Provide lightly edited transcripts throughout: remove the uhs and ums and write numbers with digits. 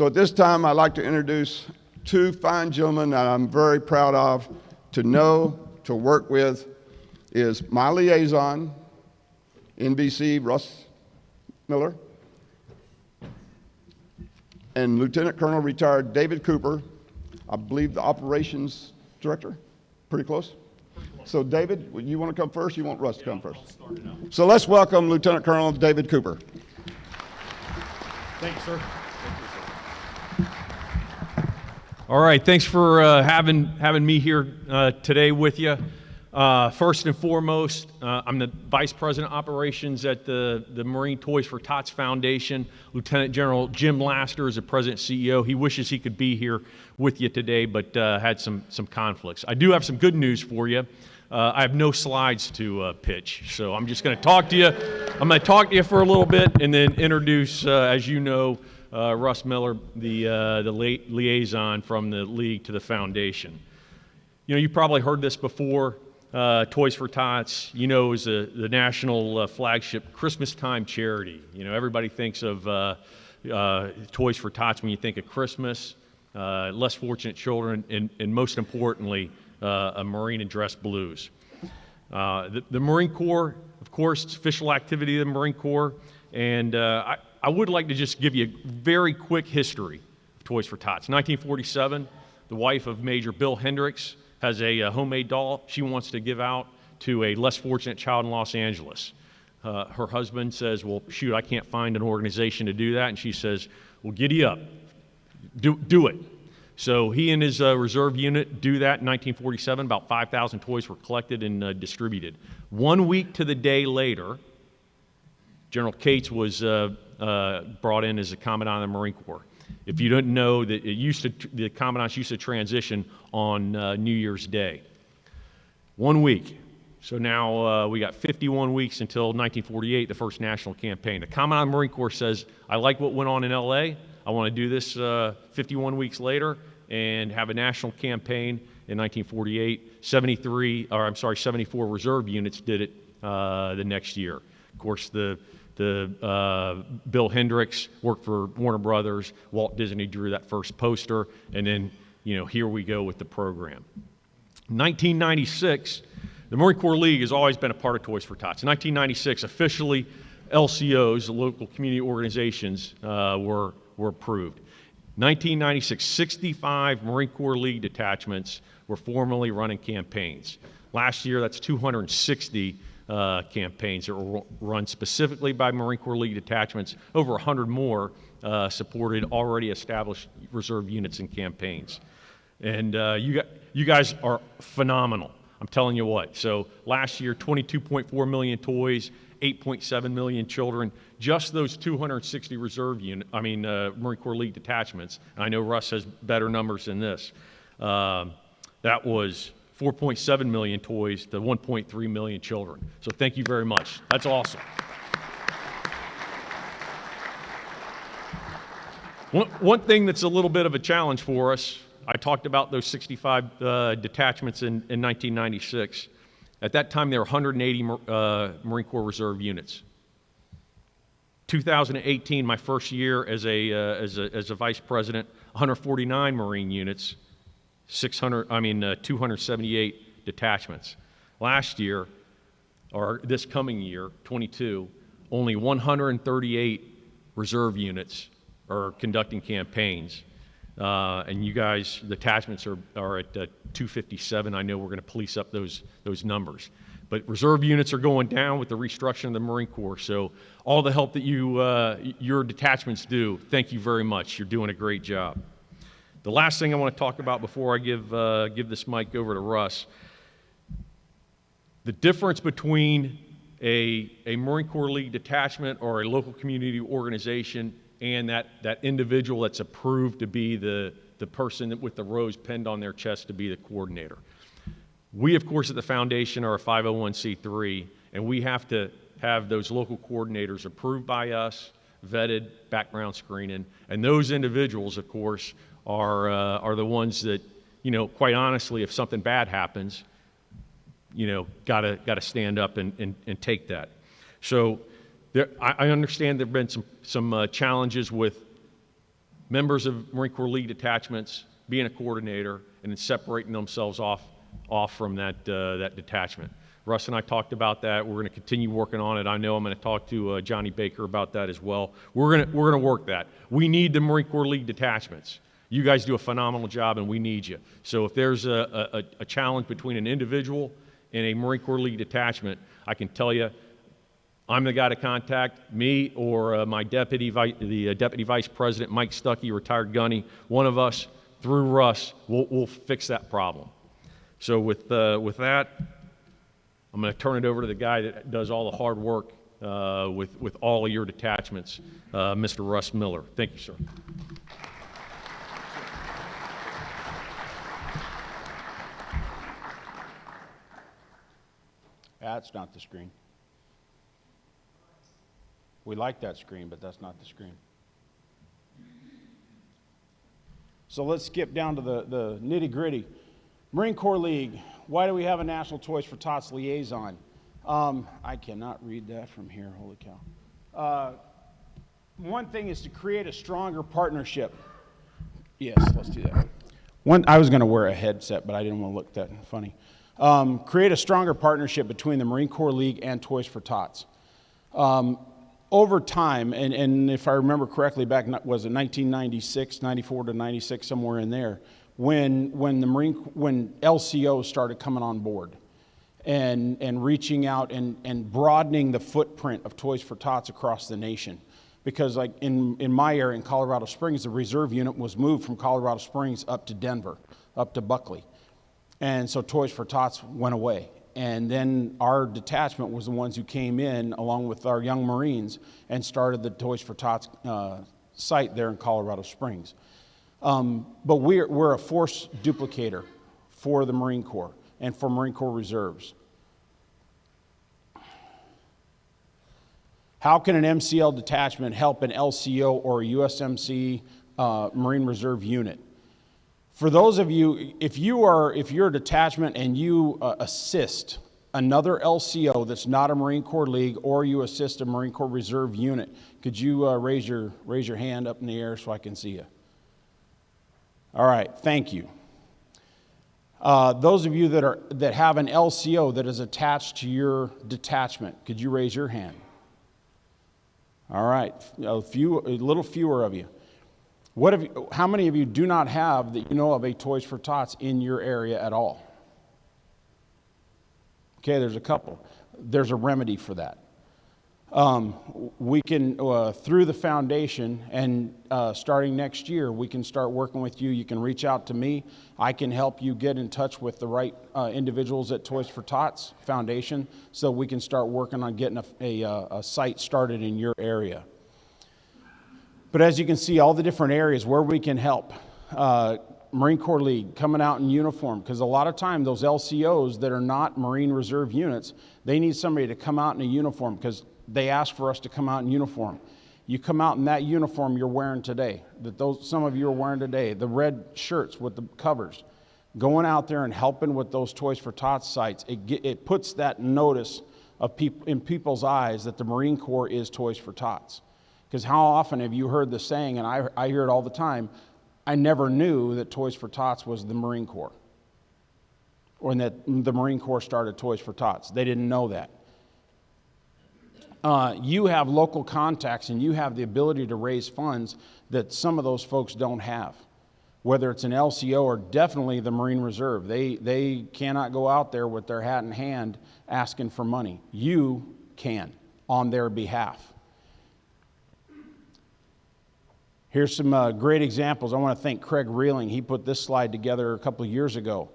So at this time, I'd like to introduce two fine gentlemen that I'm very proud of to know, to work with, is my liaison, NBC, Russ Miller, and Lieutenant Colonel retired David Cooper, I believe the operations director, pretty close? So David, you want to come first? You want Russ to come first? I'll start it out. So let's welcome Lieutenant Colonel David Cooper. Thank you, sir. All right, thanks for having me here today with you. First and foremost, I'm the Vice President Operations at the Marine Toys for Tots Foundation. Lieutenant General Jim Laster is the President and CEO. He wishes he could be here with you today, but had some conflicts. I do have some good news for you. I have no slides to pitch, so I'm just going to talk to you. I'm going to talk to you for a little bit and then introduce, as you know, Russ Miller, the liaison from the league to the foundation. You know, you probably heard this before. Toys for Tots, you know, is the national flagship Christmas time charity. You know, everybody thinks of Toys for Tots when you think of Christmas, less fortunate children, and most importantly, a Marine in dress blues. The Marine Corps, of course, it's official activity of the Marine Corps, and I would like to just give you a very quick history of Toys for Tots. 1947, the wife of Major Bill Hendricks has a homemade doll she wants to give out to a less fortunate child in Los Angeles. Her husband says, well, shoot, I can't find an organization to do that. And she says, well, giddy up, do it. So he and his reserve unit do that in 1947. About 5,000 toys were collected and distributed. 1 week to the day later, General Cates was brought in as a commandant of the Marine Corps. If you didn't know, that the commandants used to transition on New Year's Day. 1 week. So now we got 51 weeks until 1948, the first national campaign. The commandant of the Marine Corps says, I like what went on in LA. I want to do this 51 weeks later and have a national campaign in 1948. 74 reserve units did it the next year. Of course, Bill Hendricks worked for Warner Brothers. Walt Disney drew that first poster, and then, you know, here we go with the program. 1996, the Marine Corps League has always been a part of Toys for Tots. In 1996, officially, LCOs, the local community organizations, were approved. 1996, 65 Marine Corps League detachments were formally running campaigns. Last year, that's 260 campaigns that were run specifically by Marine Corps League detachments. Over 100 more supported already established reserve units and campaigns. And you guys are phenomenal. I'm telling you what. So last year, 22.4 million toys, 8.7 million children. Just those 260 Marine Corps League detachments. And I know Russ has better numbers than this. That was 4.7 million toys to 1.3 million children. So thank you very much. That's awesome. One thing that's a little bit of a challenge for us, I talked about those 65 detachments in 1996. At that time, there were 180 Marine Corps Reserve units. 2018, my first year as a vice president, 149 Marine units. 278 detachments. Last year, or this coming year, 22, only 138 reserve units are conducting campaigns. And you guys, the detachments are at 257. I know we're going to police up those numbers. But reserve units are going down with the restructuring of the Marine Corps. So all the help that your detachments do, thank you very much. You're doing a great job. The last thing I want to talk about before I give this mic over to Russ, the difference between a Marine Corps League detachment or a local community organization and that individual that's approved to be the person with the rose pinned on their chest to be the coordinator. We, of course, at the foundation are a 501c3, and we have to have those local coordinators approved by us, vetted, background screening, and those individuals, of course, are the ones that, you know, quite honestly, if something bad happens, you know, gotta stand up and take that. So I understand there have been some challenges with members of Marine Corps League detachments, being a coordinator, and then separating themselves off from that detachment. Russ and I talked about that. We're going to continue working on it. I know I'm going to talk to Johnny Baker about that as well. We're going to work that. We need the Marine Corps League detachments. You guys do a phenomenal job, and we need you. So if there's a challenge between an individual and a Marine Corps League detachment, I can tell you, I'm the guy to contact, me or my deputy vice president, Mike Stuckey, retired gunny. One of us, through Russ, we'll fix that problem. So with that, I'm going to turn it over to the guy that does all the hard work with all of your detachments, Mr. Russ Miller. Thank you, sir. That's not the screen. We like that screen, but that's not the screen. So let's skip down to the nitty-gritty. Marine Corps League, why do we have a National Toys for Tots liaison? I cannot read that from here, holy cow. One thing is to create a stronger partnership. Yes, let's do that. I was going to wear a headset, but I didn't want to look that funny. Create a stronger partnership between the Marine Corps League and Toys for Tots. Over time, and if I remember correctly, back was it 1996, 94 to 96, somewhere in there, when LCO started coming on board and reaching out and broadening the footprint of Toys for Tots across the nation. Because like in my area in Colorado Springs, the reserve unit was moved from Colorado Springs up to Denver, up to Buckley. And so Toys for Tots went away. And then our detachment was the ones who came in along with our young Marines and started the Toys for Tots site there in Colorado Springs. But we're a force duplicator for the Marine Corps and for Marine Corps Reserves. How can an MCL detachment help an LCO or a USMC Marine Reserve unit? For those of you, if you're a detachment and you assist another LCO that's not a Marine Corps League, or you assist a Marine Corps Reserve unit, could you raise your hand up in the air so I can see you? All right, thank you. Those of you that have an LCO that is attached to your detachment, could you raise your hand? All right, a little fewer of you. How many of you do not have that you know of a Toys for Tots in your area at all? Okay, there's a couple. There's a remedy for that. We can, through the foundation, and starting next year, we can start working with you. You can reach out to me. I can help you get in touch with the right individuals at Toys for Tots Foundation so we can start working on getting a site started in your area. But as you can see, all the different areas where we can help. Marine Corps League, coming out in uniform, because a lot of time those LCOs that are not Marine Reserve units, they need somebody to come out in a uniform because they ask for us to come out in uniform. You come out in that uniform you're wearing today, some of you are wearing today, the red shirts with the covers. Going out there and helping with those Toys for Tots sites, it puts that notice in people's eyes that the Marine Corps is Toys for Tots. Because how often have you heard the saying, and I hear it all the time, I never knew that Toys for Tots was the Marine Corps, or that the Marine Corps started Toys for Tots. They didn't know that. You have local contacts and you have the ability to raise funds that some of those folks don't have. Whether it's an LCO or definitely the Marine Reserve. They cannot go out there with their hat in hand asking for money. You can on their behalf. Here's some great examples. I want to thank Craig Reeling. He put this slide together a couple of years ago.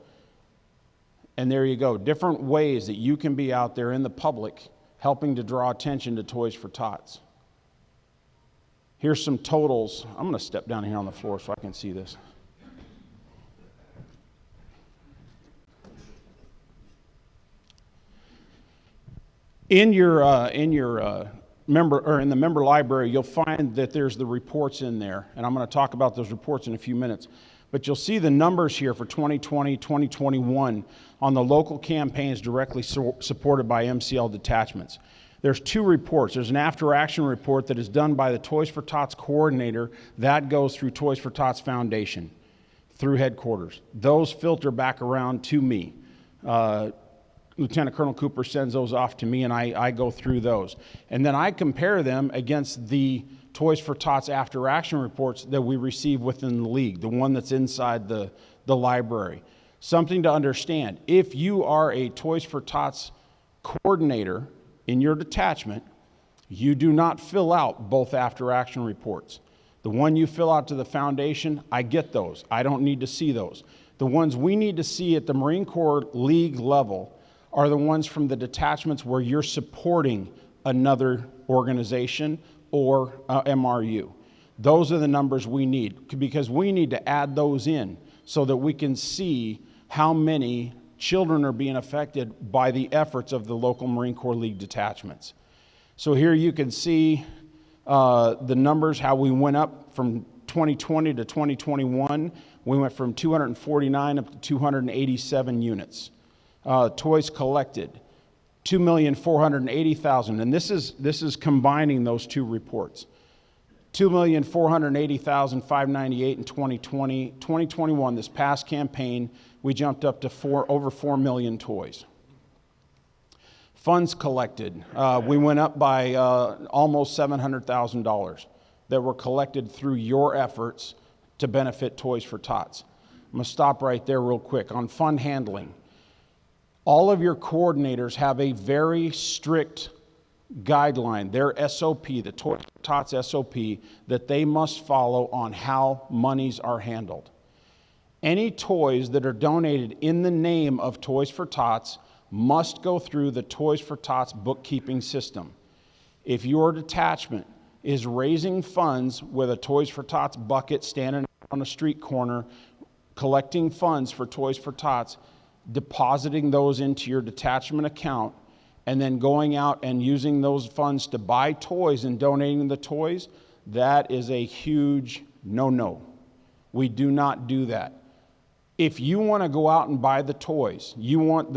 And there you go. Different ways that you can be out there in the public helping to draw attention to Toys for Tots. Here's some totals. I'm going to step down here on the floor so I can see this. In the member library, you'll find that there's the reports in there, and I'm going to talk about those reports in a few minutes. But you'll see the numbers here for 2020, 2021 on the local campaigns directly supported by MCL detachments. there's two reports. There's an after-action report that is done by the Toys for Tots coordinator. That goes through Toys for Tots Foundation, through headquarters. Those filter back around to me. Lieutenant Colonel Cooper sends those off to me, and I go through those. And then I compare them against the Toys for Tots after-action reports that we receive within the league, the one that's inside the library. Something to understand, if you are a Toys for Tots coordinator in your detachment, you do not fill out both after-action reports. The one you fill out to the foundation, I get those. I don't need to see those. The ones we need to see at the Marine Corps League level are the ones from the detachments where you're supporting another organization or MRU. Those are the numbers we need, because we need to add those in so that we can see how many children are being affected by the efforts of the local Marine Corps League detachments. So here you can see the numbers, how we went up from 2020 to 2021. We went from 249 up to 287 units. Toys collected, 2,480,000, and this is combining those two reports. 2,480,598 in 2020. 2021, this past campaign, we jumped up to over 4 million toys. Funds collected, we went up by almost $700,000 that were collected through your efforts to benefit Toys for Tots. I'm going to stop right there real quick. On fund handling, all of your coordinators have a very strict guideline, their SOP, the Toys for Tots SOP, that they must follow on how monies are handled. Any toys that are donated in the name of Toys for Tots must go through the Toys for Tots bookkeeping system. If your detachment is raising funds with a Toys for Tots bucket standing on a street corner, collecting funds for Toys for Tots, depositing those into your detachment account, and then going out and using those funds to buy toys and donating the toys, that is a huge no-no. We do not do that. If you want to go out and buy the toys, you want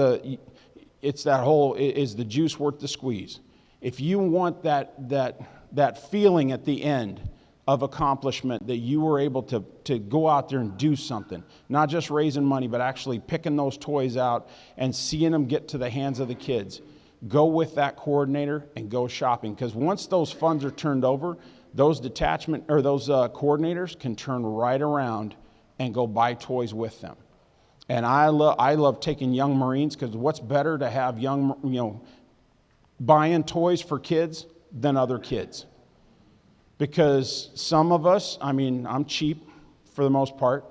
it's that whole, is the juice worth the squeeze? If you want that feeling at the end of accomplishment that you were able to go out there and do something, not just raising money, but actually picking those toys out and seeing them get to the hands of the kids, go with that coordinator and go shopping. Because once those funds are turned over, those detachment or those coordinators can turn right around and go buy toys with them. And I love taking young Marines, because what's better to have young, buying toys for kids than other kids? Because some of us, I mean, I'm cheap for the most part.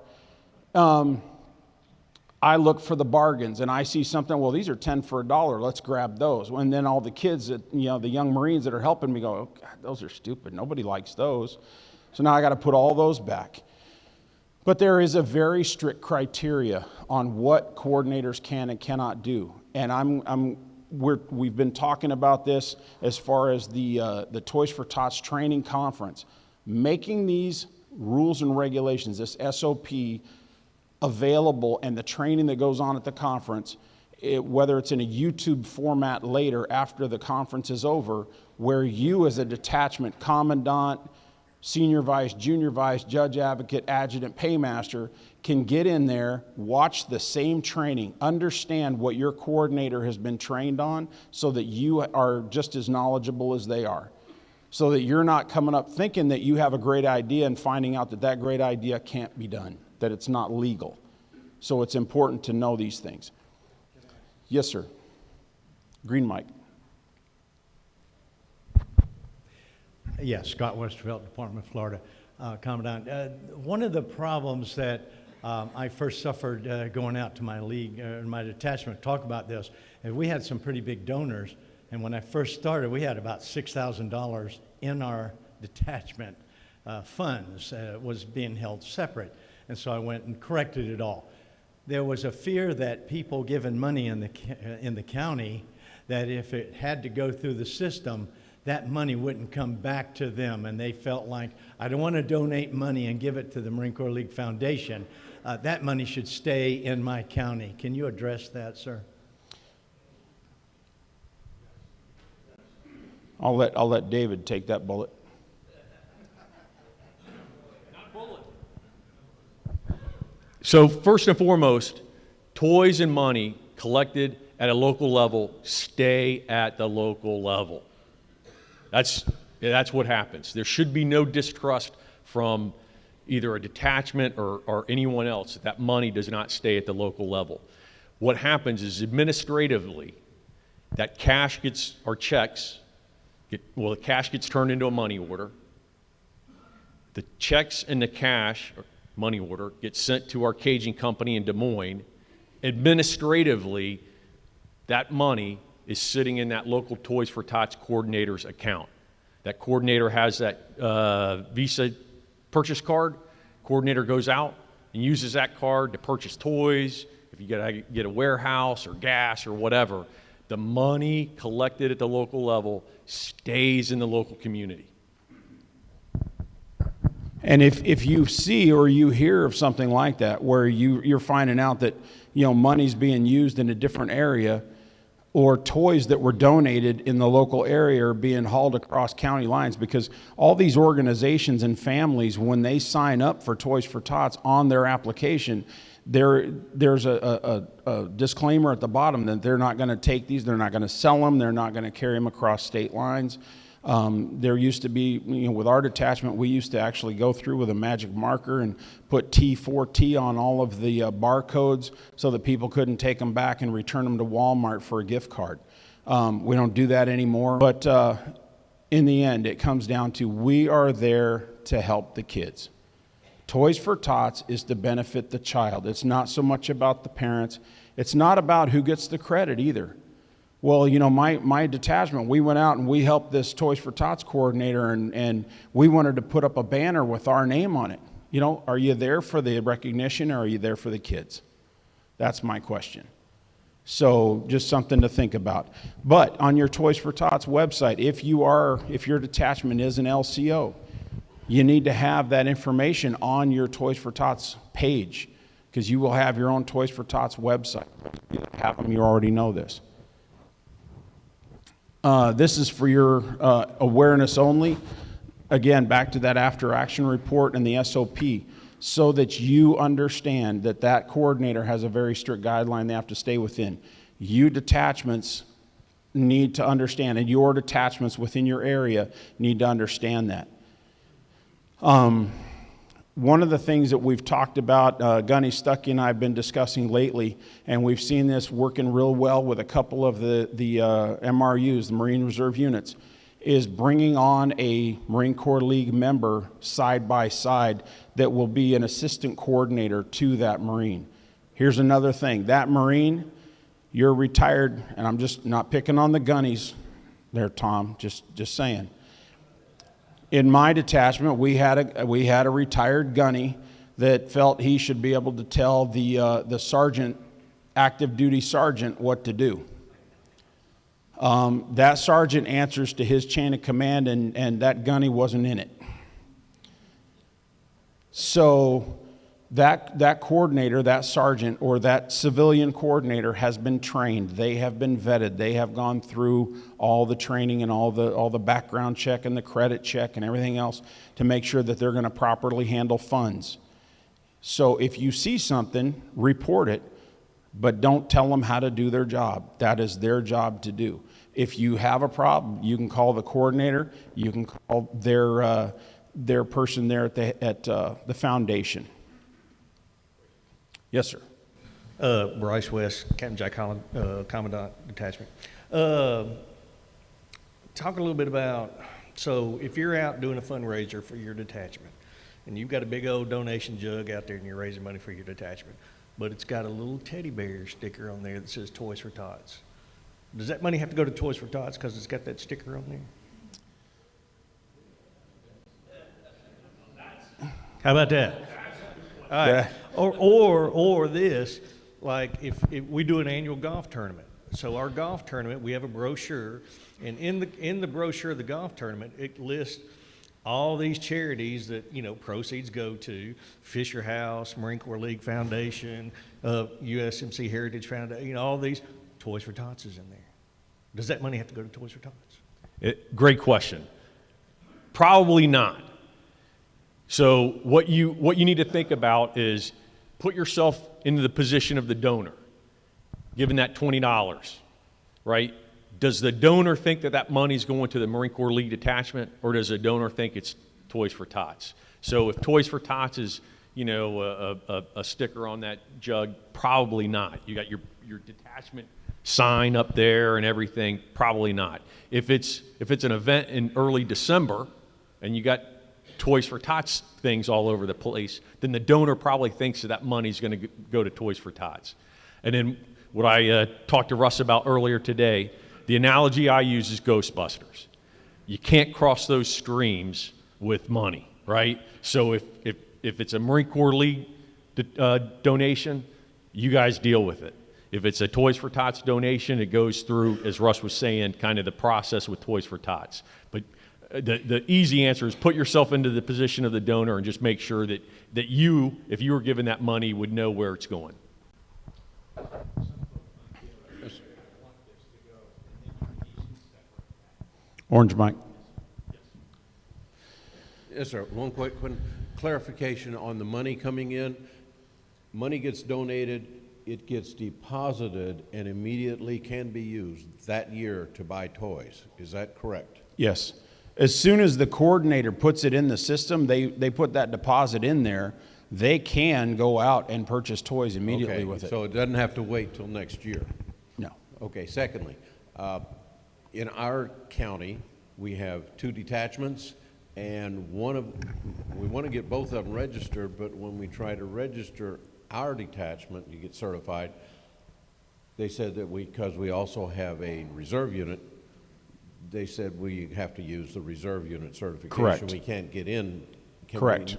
I look for the bargains, and I see something, well, these are 10 for $1, let's grab those. And then all the kids that, the young Marines that are helping me go, oh, God, those are stupid, nobody likes those. So now I got to put all those back. But there is a very strict criteria on what coordinators can and cannot do. And we've been talking about this as far as the Toys for Tots training conference. Making these rules and regulations, this SOP, available, and the training that goes on at the conference, whether it's in a YouTube format later after the conference is over, where you as a detachment commandant, senior vice, junior vice, judge advocate, adjutant, paymaster can get in there, watch the same training, understand what your coordinator has been trained on, so that you are just as knowledgeable as they are. So that you're not coming up thinking that you have a great idea and finding out that that great idea can't be done, that it's not legal. So it's important to know these things. Yes, sir. Green mic. Yes, Scott Westervelt, Department of Florida, Commandant. One of the problems that I first suffered going out to my league, my detachment, talk about this, is we had some pretty big donors, and when I first started, we had about $6,000 in our detachment funds, was being held separate, and so I went and corrected it all. There was a fear that people giving money in the county, that if it had to go through the system, that money wouldn't come back to them, and they felt like, I don't want to donate money and give it to the Marine Corps League Foundation. That money should stay in my county. Can you address that, sir? I'll let David take that bullet. So first and foremost, toys and money collected at a local level stay at the local level. That's what happens. There should be no distrust from either a detachment or anyone else. That money does not stay at the local level. What happens is administratively, that cash gets, or checks, the cash gets turned into a money order. The checks and the cash, or money order, gets sent to our caging company in Des Moines. Administratively, that money is sitting in that local Toys for Tots coordinator's account. That coordinator has that Visa purchase card. Coordinator goes out and uses that card to purchase toys. If you get a warehouse or gas or whatever, the money collected at the local level stays in the local community. And if you see or you hear of something like that, where you're finding out that, money's being used in a different area, or toys that were donated in the local area are being hauled across county lines, because all these organizations and families, when they sign up for Toys for Tots on their application, there's a disclaimer at the bottom that they're not going to take these, they're not going to sell them, they're not going to carry them across state lines. There used to be, with our detachment, we used to actually go through with a magic marker and put T4T on all of the barcodes so that people couldn't take them back and return them to Walmart for a gift card. We don't do that anymore. But in the end, it comes down to we are there to help the kids. Toys for Tots is to benefit the child. It's not so much about the parents. It's not about who gets the credit either. Well, my detachment, we went out and we helped this Toys for Tots coordinator, and we wanted to put up a banner with our name on it. Are you there for the recognition, or are you there for the kids? That's my question. So just something to think about. But on your Toys for Tots website, if your detachment is an LCO, you need to have that information on your Toys for Tots page, because you will have your own Toys for Tots website. You have them, you already know this. This is for your awareness only. Again, back to that after action report and the SOP, so that you understand that coordinator has a very strict guideline they have to stay within. You detachments need to understand, and your detachments within your area need to understand that. One of the things that we've talked about, Gunny Stuckey and I have been discussing lately, and we've seen this working real well with a couple of the MRUs, the Marine Reserve Units, is bringing on a Marine Corps League member side by side that will be an assistant coordinator to that Marine. Here's another thing. That Marine, you're retired, and I'm just not picking on the gunnies there, Tom, just saying. In my detachment, we had a retired gunny that felt he should be able to tell the sergeant, active duty sergeant, what to do. That sergeant answers to his chain of command, and that gunny wasn't in it. So that coordinator, that sergeant, or that civilian coordinator has been trained. They have been vetted. They have gone through all the training and all the background check and the credit check and everything else to make sure that they're going to properly handle funds. So if you see something, report it, but don't tell them how to do their job. That is their job to do. If you have a problem, you can call the coordinator. You can call their person there at the foundation. Yes, sir. Bryce West, Captain Jack Holland, Commandant Detachment. Talk a little bit about, so if you're out doing a fundraiser for your detachment, and you've got a big old donation jug out there and you're raising money for your detachment, but it's got a little teddy bear sticker on there that says Toys for Tots. Does that money have to go to Toys for Tots because it's got that sticker on there? How about that? All right. Or this, like if we do an annual golf tournament. So our golf tournament, we have a brochure, and in the brochure of the golf tournament, it lists all these charities that proceeds go to: Fisher House, Marine Corps League Foundation, USMC Heritage Foundation. All these. Toys for Tots is in there. Does that money have to go to Toys for Tots? Great question. Probably not. So what you need to think about is put yourself into the position of the donor, given that $20, right? Does the donor think that that money's going to the Marine Corps League Detachment, or does the donor think it's Toys for Tots? So if Toys for Tots is, you know, a sticker on that jug, probably not. You got your detachment sign up there and everything, probably not. If it's an event in early December and you got Toys for Tots things all over the place, then the donor probably thinks that money's going to go to Toys for Tots. And then what I talked to Russ about earlier today, the analogy I use is Ghostbusters. You can't cross those streams with money, right? So if it's a Marine Corps League donation, you guys deal with it. If it's a Toys for Tots donation, it goes through, as Russ was saying, kind of the process with Toys for Tots. But the easy answer is put yourself into the position of the donor and just make sure that you, if you were given that money, would know where it's going. Orange Mike. Yes, sir. One quick clarification on the money coming in. Money gets donated, it gets deposited, and immediately can be used that year to buy toys. Is that correct? Yes. As soon as the coordinator puts it in the system, they put that deposit in there, they can go out and purchase toys immediately Okay, with it. so it doesn't have to wait till next year. No. Okay, secondly, in our county, we have 2 detachments, and we want to get both of them registered, but when we try to register our detachment to get certified, they said that because we also have a reserve unit, they said we have to use the reserve unit certification. Correct. We can't get in. Correct.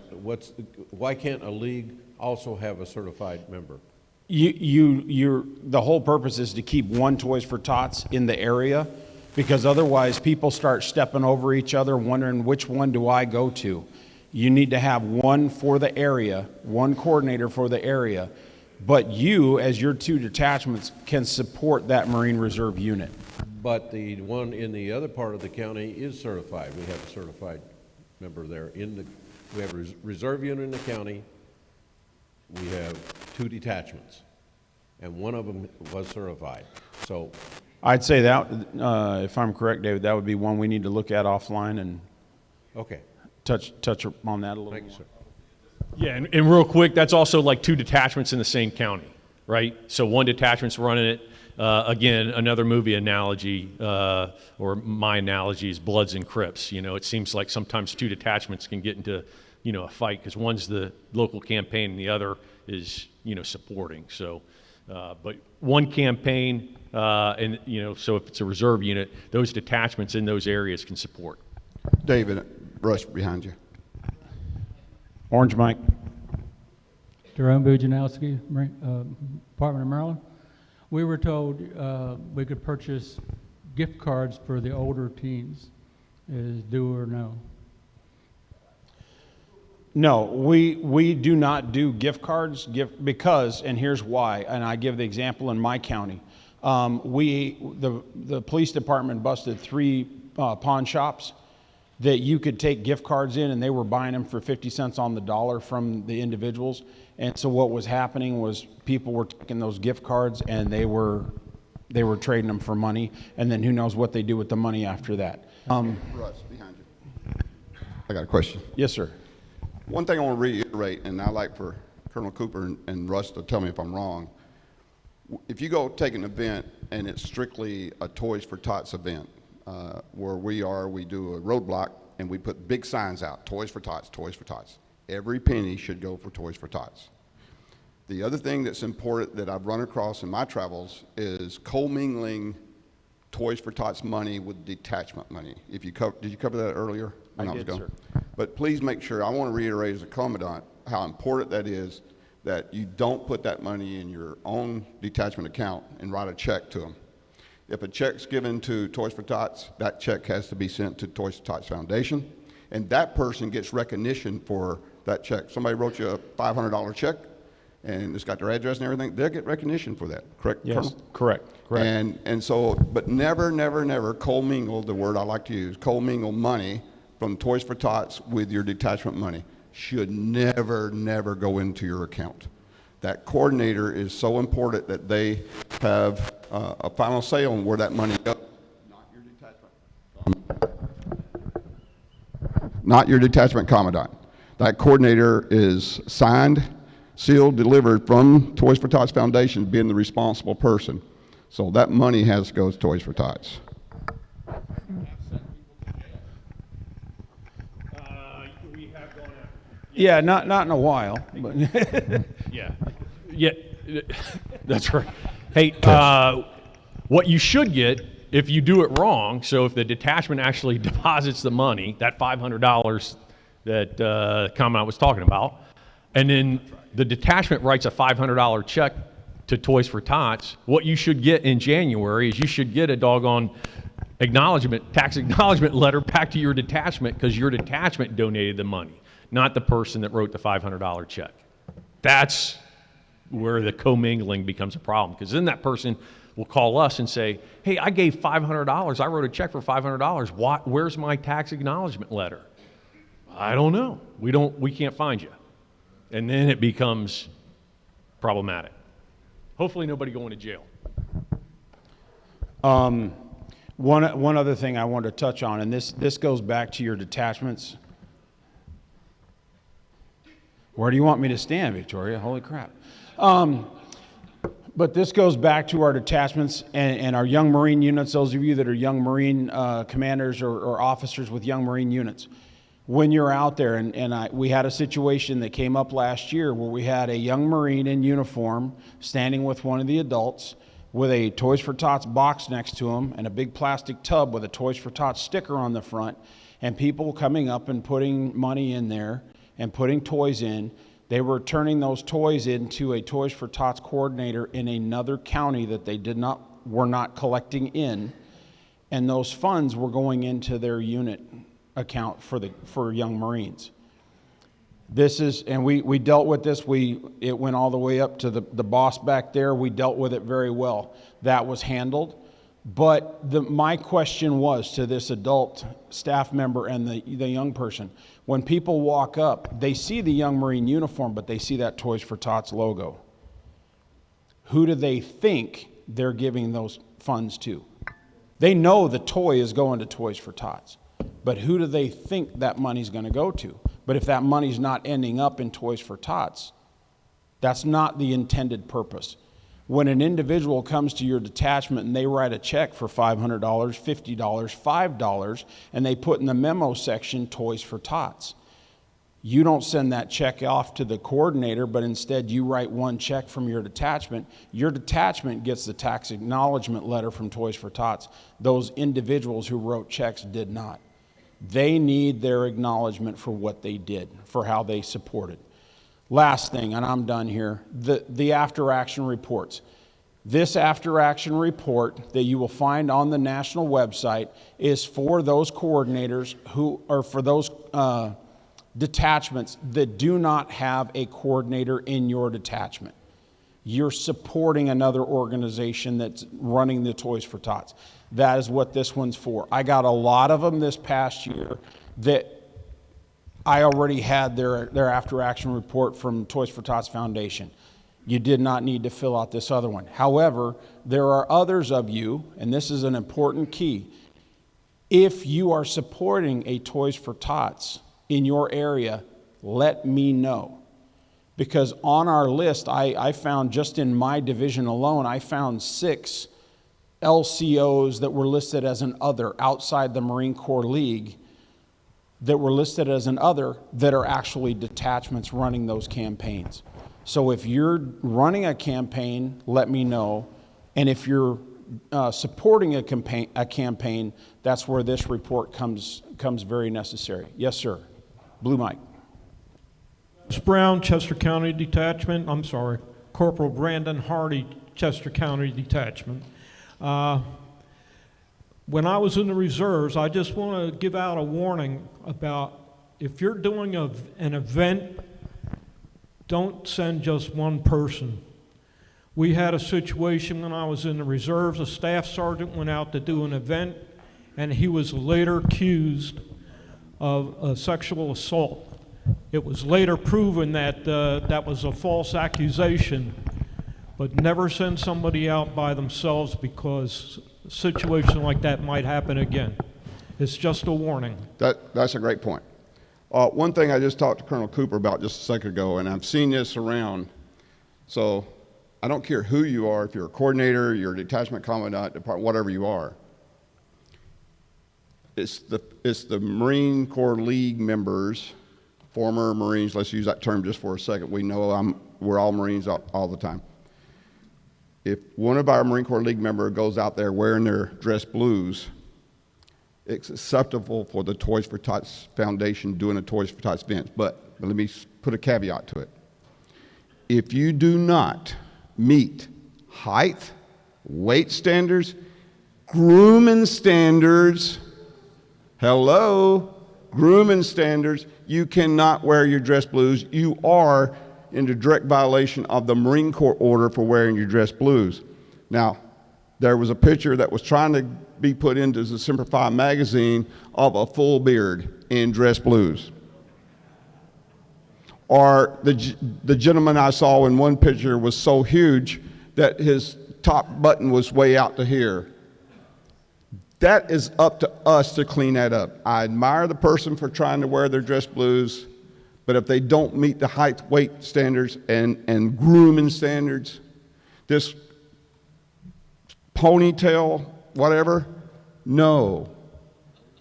Why can't a league also have a certified member? The whole purpose is to keep one Toys for Tots in the area, because otherwise people start stepping over each other, wondering which one do I go to. You need to have one for the area, one coordinator for the area, but you, as your 2 detachments, can support that Marine Reserve unit. But the one in the other part of the county is certified. We have a certified member there. We have a reserve unit in the county. We have 2 detachments, and one of them was certified. So, I'd say that, if I'm correct, David, that would be one we need to look at offline and okay. touch on that a little Thank you, more. sir. Yeah, and real quick, that's also like 2 detachments in the same county, right? So one detachment's running it. Again, another movie analogy, or my analogy is Bloods and Crips. You know, it seems like sometimes 2 detachments can get into, you know, a fight because one's the local campaign and the other is, you know, supporting. So, but one campaign, and, you know, so if it's a reserve unit, those detachments in those areas can support. David, Rush behind you. Orange Mike. Jerome Bujanowski, Department of Maryland. We were told we could purchase gift cards for the older teens. Is do or no? No, we do not do gift cards because, and here's why, and I give the example in my county. The police department busted 3 pawn shops that you could take gift cards in, and they were buying them for 50 cents on the dollar from the individuals. And so what was happening was people were taking those gift cards and they were trading them for money, and then who knows what they do with the money after that. Rush, behind you. I got a question. Yes, sir. One thing I want to reiterate, and I'd like for Colonel Cooper and Russ to tell me if I'm wrong. If you go take an event and it's strictly a Toys for Tots event, where we do a roadblock and we put big signs out, Toys for Tots, Toys for Tots. Every penny should go for Toys for Tots. The other thing that's important that I've run across in my travels is commingling Toys for Tots money with detachment money. Did you cover that earlier? I did, sir. But please make sure, I want to reiterate as a commandant how important that is, that you don't put that money in your own detachment account and write a check to them. If a check's given to Toys for Tots, that check has to be sent to Toys for Tots Foundation, and that person gets recognition for that check. Somebody wrote you a $500 check, and it's got their address and everything, they'll get recognition for that, correct, Yes, Colonel? correct. And so, but never, never, never commingle, the word I like to use, commingle money from Toys for Tots with your detachment money. Should never, never go into your account. That coordinator is so important that they have a final say on where that money goes. Not your detachment commandant. That coordinator is signed, sealed, delivered from Toys for Tots Foundation, being the responsible person. So that money has to go to Toys for Tots. Yeah, not in a while, but Yeah, yeah, that's right. Hey, what you should get if you do it wrong, so if the detachment actually deposits the money, that $500 that Commandant was talking about, and then the detachment writes a $500 check to Toys for Tots, what you should get in January is you should get a doggone tax acknowledgement letter back to your detachment because your detachment donated the money, not the person that wrote the $500 check. That's where the commingling becomes a problem, because then that person will call us and say, hey, I gave $500. I wrote a check for $500. Where's my tax acknowledgement letter? I don't know. We can't find you. And then it becomes problematic. Hopefully nobody going to jail. one other thing I wanted to touch on, and this goes back to your detachments. Where do you want me to stand, Victoria? Holy crap. But this goes back to our detachments and our young Marine units, those of you that are young Marine commanders or officers with young Marine units. When you're out there, we had a situation that came up last year where we had a young Marine in uniform standing with one of the adults with a Toys for Tots box next to him and a big plastic tub with a Toys for Tots sticker on the front, and people coming up and putting money in there and putting toys in. They were turning those toys into a Toys for Tots coordinator in another county that they were not collecting in, and those funds were going into their unit account for young Marines. We dealt with this. It went all the way up to the boss back there. We dealt with it very well. That was handled. But my question was to this adult staff member and the young person, when people walk up, they see the young Marine uniform, but they see that Toys for Tots logo. Who do they think they're giving those funds to? They know the toy is going to Toys for Tots, but who do they think that money's going to go to? But if that money's not ending up in Toys for Tots, that's not the intended purpose. When an individual comes to your detachment and they write a check for $500, $50, $5, and they put in the memo section Toys for Tots, you don't send that check off to the coordinator, but instead you write one check from your detachment. Your detachment gets the tax acknowledgement letter from Toys for Tots. Those individuals who wrote checks did not. They need their acknowledgement for what they did, for how they supported. Last thing, and I'm done here, the after-action reports. This after-action report that you will find on the national website is for those coordinators for those detachments that do not have a coordinator in your detachment. You're supporting another organization that's running the Toys for Tots. That is what this one's for. I got a lot of them this past year that I already had their after-action report from Toys for Tots Foundation. You did not need to fill out this other one. However, there are others of you, and this is an important key. If you are supporting a Toys for Tots in your area, let me know. Because on our list, I found, just in my division alone, I found 6 LCOs that were listed as an other outside the Marine Corps League that were listed as an other that are actually detachments running those campaigns. So if you're running a campaign, let me know. And if you're supporting a campaign, that's where this report comes very necessary. Yes, sir. Blue Mike. Brown, Chester County Detachment. I'm sorry, Corporal Brandon Hardy, Chester County Detachment. When I was in the reserves, I just want to give out a warning about if you're doing an event don't send just one person. We had a situation when I was in the reserves. A staff sergeant went out to do an event, and he was later accused of a sexual assault. It was later proven that that was a false accusation, but never send somebody out by themselves because a situation like that might happen again. It's just a warning. That's a great point. One thing I just talked to Colonel Cooper about just a second ago, and I've seen this around, so I don't care who you are, if you're a coordinator, you're a detachment commandant, department, whatever you are. It's the Marine Corps League members, former Marines, let's use that term just for a second. We know we're all Marines all the time. If one of our Marine Corps League members goes out there wearing their dress blues, it's acceptable for the Toys for Tots Foundation doing a Toys for Tots event. But let me put a caveat to it. If you do not meet height, weight standards, grooming standards, grooming standards, you cannot wear your dress blues. You are in the direct violation of the Marine Corps order for wearing your dress blues. Now, there was a picture that was trying to be put into the Semper Fi magazine of a full beard in dress blues. Or the gentleman I saw in one picture was so huge that his top button was way out to here. That is up to us to clean that up. I admire the person for trying to wear their dress blues, but if they don't meet the height, weight standards and grooming standards, this ponytail, whatever, no,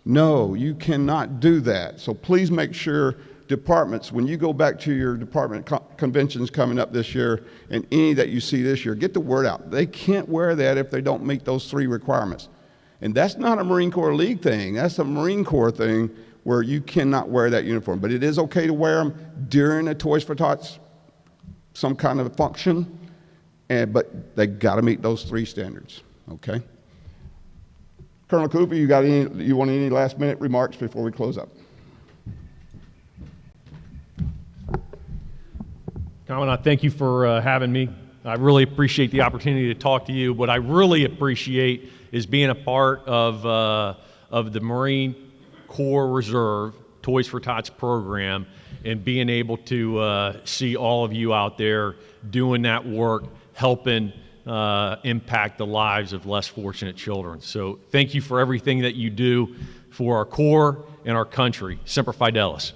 you cannot do that. So please make sure departments, when you go back to your department conventions coming up this year, and any that you see this year, get the word out. They can't wear that if they don't meet those 3 requirements. And that's not a Marine Corps League thing. That's a Marine Corps thing where you cannot wear that uniform. But it is okay to wear them during a Toys for Tots, some kind of function, but they got to meet those 3 standards, okay? Colonel Cooper, you want any last minute remarks before we close up? Commandant, thank you for having me. I really appreciate the opportunity to talk to you. What I really appreciate is being a part of the Marine Corps Reserve Toys for Tots program and being able to see all of you out there doing that work, helping impact the lives of less fortunate children. So thank you for everything that you do for our Corps and our country. Semper Fidelis.